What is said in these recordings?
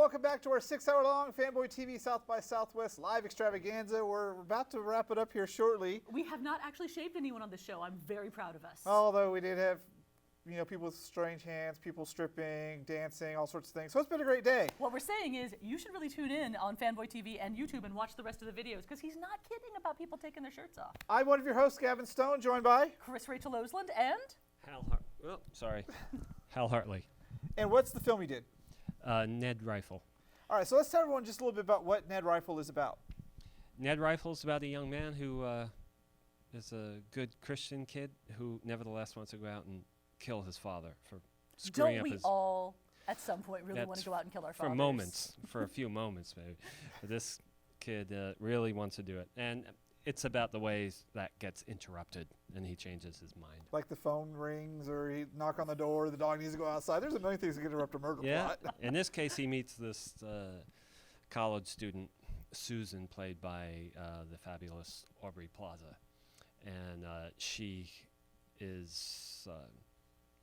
welcome back to our 6-hour-long Fanboy TV South by Southwest live extravaganza. We're about to wrap it up here shortly. We have not actually shaved anyone on the show. I'm very proud of us. Although we did have, people with strange hands, people stripping, dancing, all sorts of things. So it's been a great day. What we're saying is you should really tune in on Fanboy TV and YouTube and watch the rest of the videos because he's not kidding about people taking their shirts off. I'm one of your hosts, Gavin Stone, joined by Chris-Rachael Osland and Hal Hartley. And what's the film you did? Ned Rifle. All right, so let's tell everyone just a little bit about what Ned Rifle is about. Ned Rifle is about a young man who is a good Christian kid who nevertheless wants to go out and kill his father for screwing Don't up we his... all, at some point, really want to go out and kill our fathers? For moments, for a few moments maybe. But this kid really wants to do it. And it's about the ways that gets interrupted and he changes his mind. Like the phone rings or he knock on the door, the dog needs to go outside. There's a million things that can interrupt a murder plot. In this case, he meets this college student, Susan, played by the fabulous Aubrey Plaza. And she is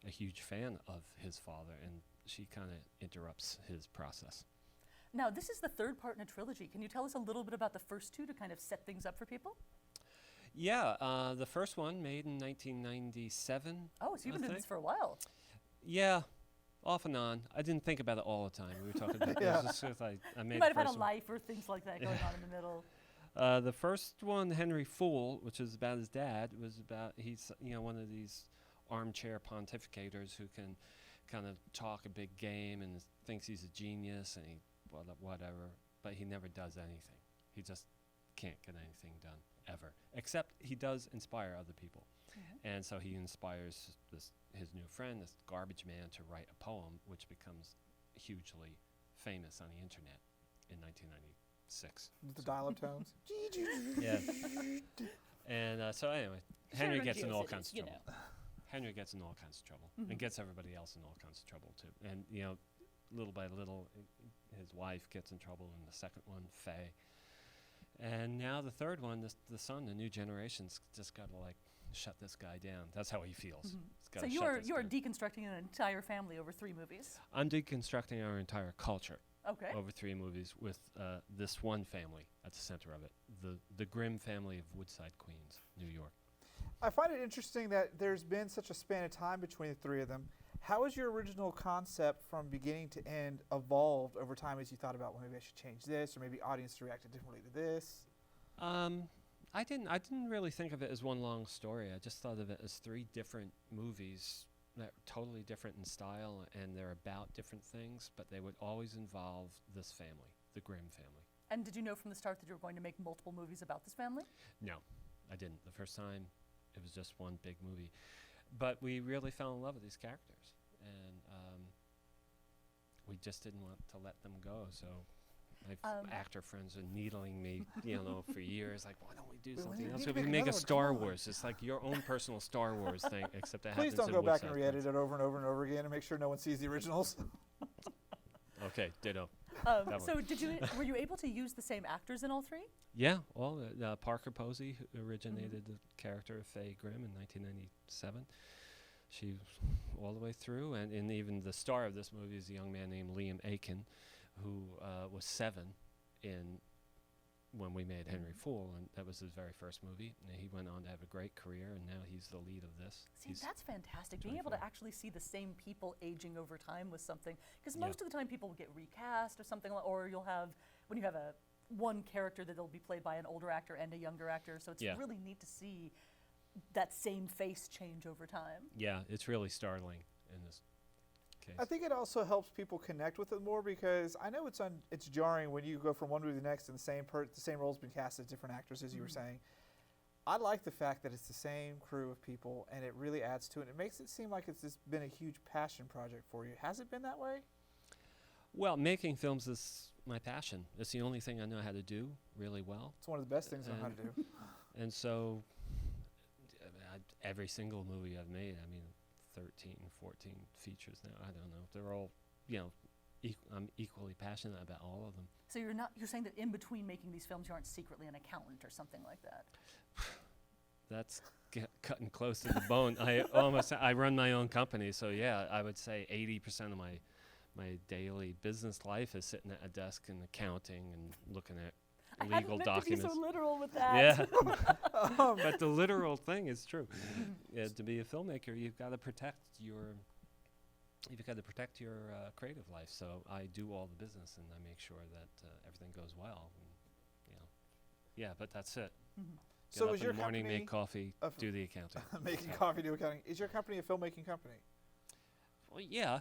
a huge fan of his father, and she kind of interrupts his process. Now, this is the third part in a trilogy. Can you tell us a little bit about the first two to kind of set things up for people? Yeah, the first one made in 1997. Oh, so you've been doing this for a while. Yeah, off and on. I didn't think about it all the time. We were talking about this just 'cause I made You might the have had a first one. life or things like that going on in the middle. The first one, Henry Fool, which is about his dad, was about he's one of these armchair pontificators who can kind of talk a big game and thinks he's a genius and he whatever, but he never does anything. He just can't get anything done ever, except he does inspire other people. And so he inspires his new friend, this garbage man, to write a poem which becomes hugely famous on the internet in 1996. With the dial-up tones. Yeah. And so anyway, Henry Sure, gets in all yes, kinds of you trouble. Henry gets in all kinds of trouble and gets everybody else in all kinds of trouble too. And little by little, his wife gets in trouble in the second one, Faye. And now the third one, the son, the new generation's just got to shut this guy down. That's how he feels. So you are deconstructing an entire family over 3 movies. I'm deconstructing our entire culture Okay. over 3 movies with this one family at the center of it, the Grimm family of Woodside, Queens, New York. I find it interesting that there's been such a span of time between the 3 of them. How has your original concept from beginning to end evolved over time as you thought about, well, maybe I should change this, or maybe audience reacted differently to this? I didn't really think of it as one long story. I just thought of it as 3 different movies that are totally different in style, and they're about different things, but they would always involve this family, the Grimm family. And did you know from the start that you were going to make multiple movies about this family? No, I didn't. The first time, it was just one big movie. But we really fell in love with these characters, and we just didn't want to let them go, so my actor friends are needling me, for years, like, why don't we do something else? We make a Star Wars. It's like your own personal Star Wars thing, except it Please happens don't in go back Woodside, and re-edit it over and over and over again and make sure no one sees the originals. Okay, ditto. So were you able to use the same actors in all 3? Yeah, all Parker Posey, who originated the character of Faye Grimm in 1997. She all the way through, and even the star of this movie is a young man named Liam Aiken, who was 7 when we made Henry Fool, and that was his very first movie. And he went on to have a great career, and now he's the lead of this. See, that's fantastic. Being able to actually see the same people aging over time with something, because most of the time people will get recast or something, or you'll have, when you have one character that will be played by an older actor and a younger actor, so it's really neat to see that same face change over time. Yeah, it's really startling in this case. I think it also helps people connect with it more, because I know it's jarring when you go from one movie to the next and the same role's been cast as different actors, as you were saying. I like the fact that it's the same crew of people, and it really adds to it. It makes it seem like it's just been a huge passion project for you. Has it been that way? Well, making films is my passion. It's the only thing I know how to do really well. It's one of the best things I know how to do. And so every single movie I've made, 13, 14 features now, I don't know. They're all, I'm equally passionate about all of them. So you're saying that in between making these films, you aren't secretly an accountant or something like that? That's cutting close to the bone. I run my own company, so yeah, I would say 80% of my daily business life is sitting at a desk and accounting and looking at I legal hadn't meant documents. to be so literal with that. Yeah, but the literal thing is true. Yeah, to be a filmmaker, you've got to protect your creative life. So I do all the business, and I make sure that everything goes well. And, you know, yeah, but that's it. Mhm. Get So up is in your the morning, company make coffee, a f- do the accounting. Making coffee, do accounting. Is your company a filmmaking company? Well, yeah,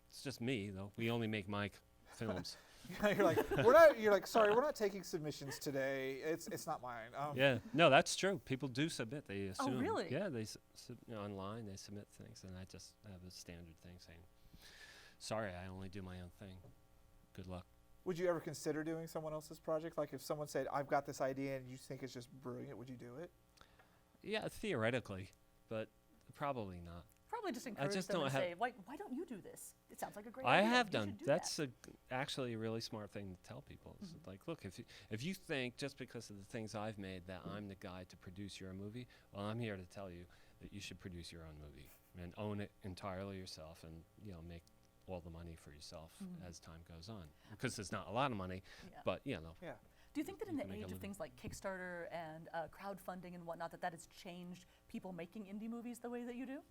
it's just me though. We only make my films. You're like, we're not. You're like, sorry, we're not taking submissions today. It's not mine. Yeah, no, that's true. People do submit. They Oh, assume. really? Yeah, they online. They submit things, and I just have a standard thing saying, "Sorry, I only do my own thing. Good luck." Would you ever consider doing someone else's project? Like if someone said, I've got this idea and you think it's just brilliant, would you do it? Yeah, theoretically, but probably not. Probably just encourage just them don't and have- say, why don't you do this? It sounds like a great I idea. have You done. should do That's that." actually a really smart thing to tell people. It's Mhm. like, look, if you think just because of the things I've made that I'm the guy to produce your movie, well, I'm here to tell you that you should produce your own movie and own it entirely yourself, and make all the money for yourself Mhm. as time goes on. Because there's not a lot of money, Yeah. but Yeah. Do you think that in you the can make a age of living. things like Kickstarter and crowdfunding and whatnot, that has changed people making indie movies the way that you do?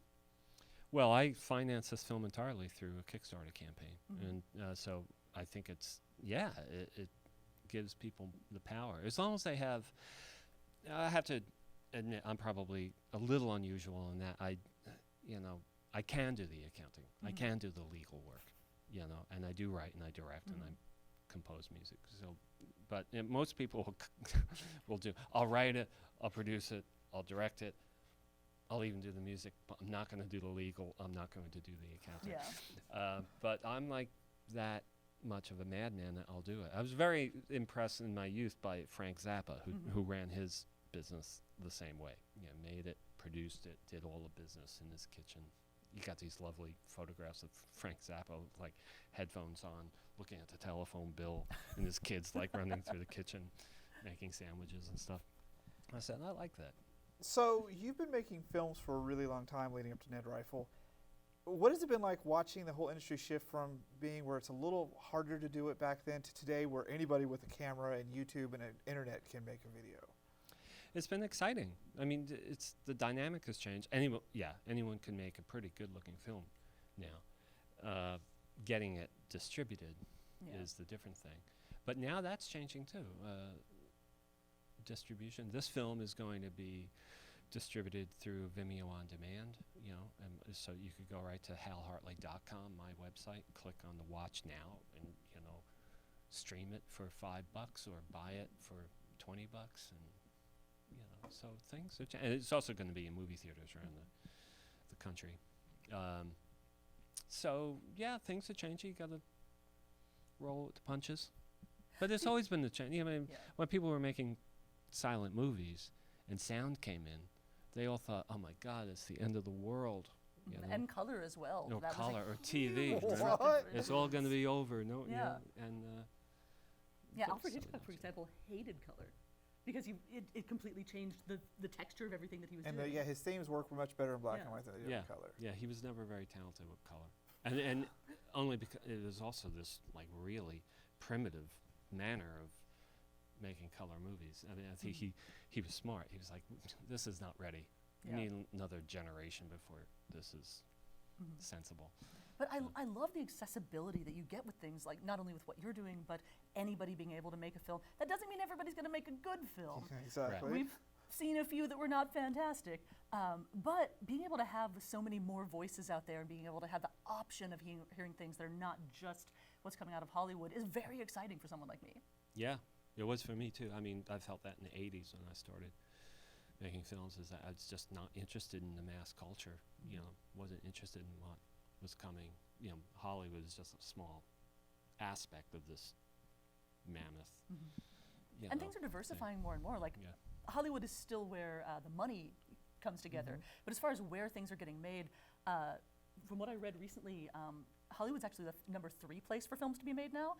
Well, I finance this film entirely through a Kickstarter campaign, Mhm. and so I think it gives people the power as long as they have. I have to admit, I'm probably a little unusual in that I can do the accounting, I Mhm. can do the legal work, and I do write and I direct and I Mhm. compose music. So, but most people will do. I'll write it, I'll produce it, I'll direct it. I'll even do the music, but I'm not going to do the legal. I'm not going to do the accounting. Yeah. But I'm like that much of a madman that I'll do it. I was very impressed in my youth by Frank Zappa, who ran his business the same way. Made it, produced it, did all the business in his kitchen. You got these lovely photographs of Frank Zappa with like headphones on, looking at the telephone bill, and his kids like running through the kitchen, making sandwiches and stuff. I said, I like that. So you've been making films for a really long time leading up to Ned Rifle. What has it been like watching the whole industry shift from being where it's a little harder to do it back then to today where anybody with a camera and YouTube and internet can make a video? It's been exciting. I mean, the dynamic has changed. Anyone can make a pretty good-looking film now. Getting it distributed Yeah. is the different thing. But now that's changing too. Distribution. This film is going to be distributed through Vimeo on demand, and so you could go right to halhartley.com, my website, click on the Watch Now, and stream it for $5 or buy it for $20, and so things are and it's also going to be in movie theaters around the country. So yeah, things are changing. You got to roll with the punches, but there's always been the change. When people were making silent movies and sound came in, they all thought, "Oh my God, it's the end of the world." And color as well. No That was a color or huge TV. disruptive What? for It's all industries. going to be over. No, Yeah. and Yeah, so Alfred Hitchcock, that's for it. example, hated color because it completely changed the texture of everything that he was And doing. his themes work much better in black Yeah. and white than they do Yeah. in color. Yeah, he was never very talented with color, and only because it was also this like really primitive manner of making color movies. I mean, I think he was smart. He was like, this is not ready. Yeah. We need another generation before this is Mhm. sensible. But I love the accessibility that you get with things like not only with what you're doing, but anybody being able to make a film. That doesn't mean everybody's going to make a good film. Exactly. We've seen a few that were not fantastic, but being able to have so many more voices out there and being able to have the option of hearing things that are not just what's coming out of Hollywood is very exciting for someone like me. Yeah, it was for me too. I mean, I felt that in the 80s when I started making films, is that I was just not interested in the mass culture, wasn't interested in what was coming. Hollywood is just a small aspect of this mammoth. And things are diversifying more and more. Like Yeah. Hollywood is still where the money comes together. But as far as where things are getting made, from what I read recently, Hollywood's actually the number 3 place for films to be made now.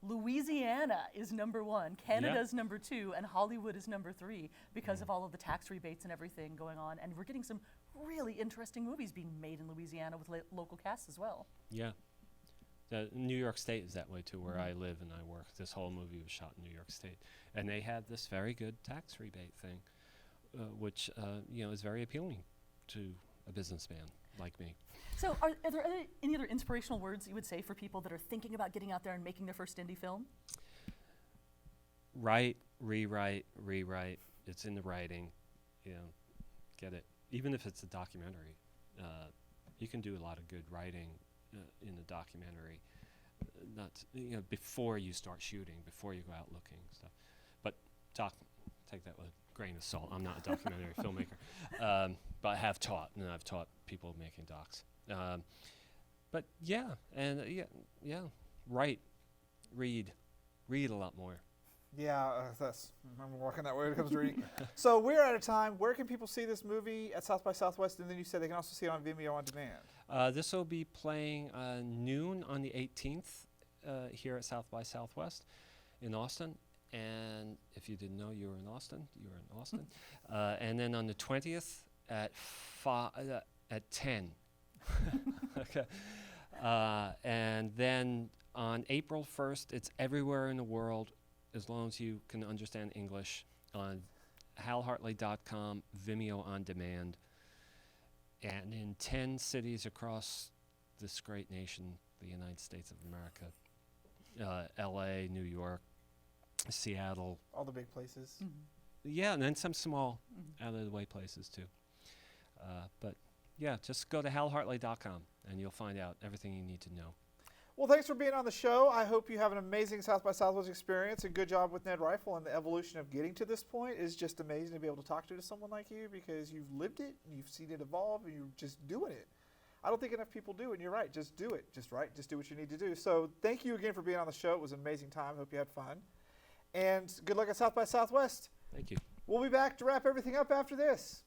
Louisiana is number 1, Canada's number 2, and Hollywood is number 3 because of all of the tax rebates and everything going on. And we're getting some really interesting movies being made in Louisiana with local casts as well. Yeah, New York State is that way too, where I live and I work. This whole movie was shot in New York State, and they had this very good tax rebate thing, which is very appealing to a businessman like me. So are there any other inspirational words you would say for people that are thinking about getting out there and making their first indie film? Write, rewrite. It's in the writing. Get it. Even if it's a documentary, you can do a lot of good writing in a documentary. Not before you start shooting, before you go out looking stuff. But take that with a grain of salt. I'm not a documentary filmmaker, but I have taught, and I've taught people making docs. But write, read a lot more. Yeah, I'm working that way when it comes to reading. So we're out of time. Where can people see this movie at South by Southwest? And then you said they can also see it on Vimeo on demand. This will be playing noon on the 18th here at South by Southwest in Austin. And if you didn't know you were in Austin, you were in Austin. And then on the 20th at 10. Okay. And then on April 1st, it's everywhere in the world, as long as you can understand English, on halhartley.com, Vimeo on demand, and in 10 cities across this great nation, the United States of America, LA, New York, Seattle. All the big places. Mm-hmm. Yeah, and then some small out-of-the-way places too. But yeah, just go to halhartley.com and you'll find out everything you need to know. Well, thanks for being on the show. I hope you have an amazing South by Southwest experience, and good job with Ned Rifle, and the evolution of getting to this point is just amazing to be able to talk to someone like you, because you've lived it, and you've seen it evolve, and you're just doing it. I don't think enough people do, and you're right. Just do it. Just do what you need to do. So thank you again for being on the show. It was an amazing time. Hope you had fun. And good luck at South by Southwest. Thank you. We'll be back to wrap everything up after this.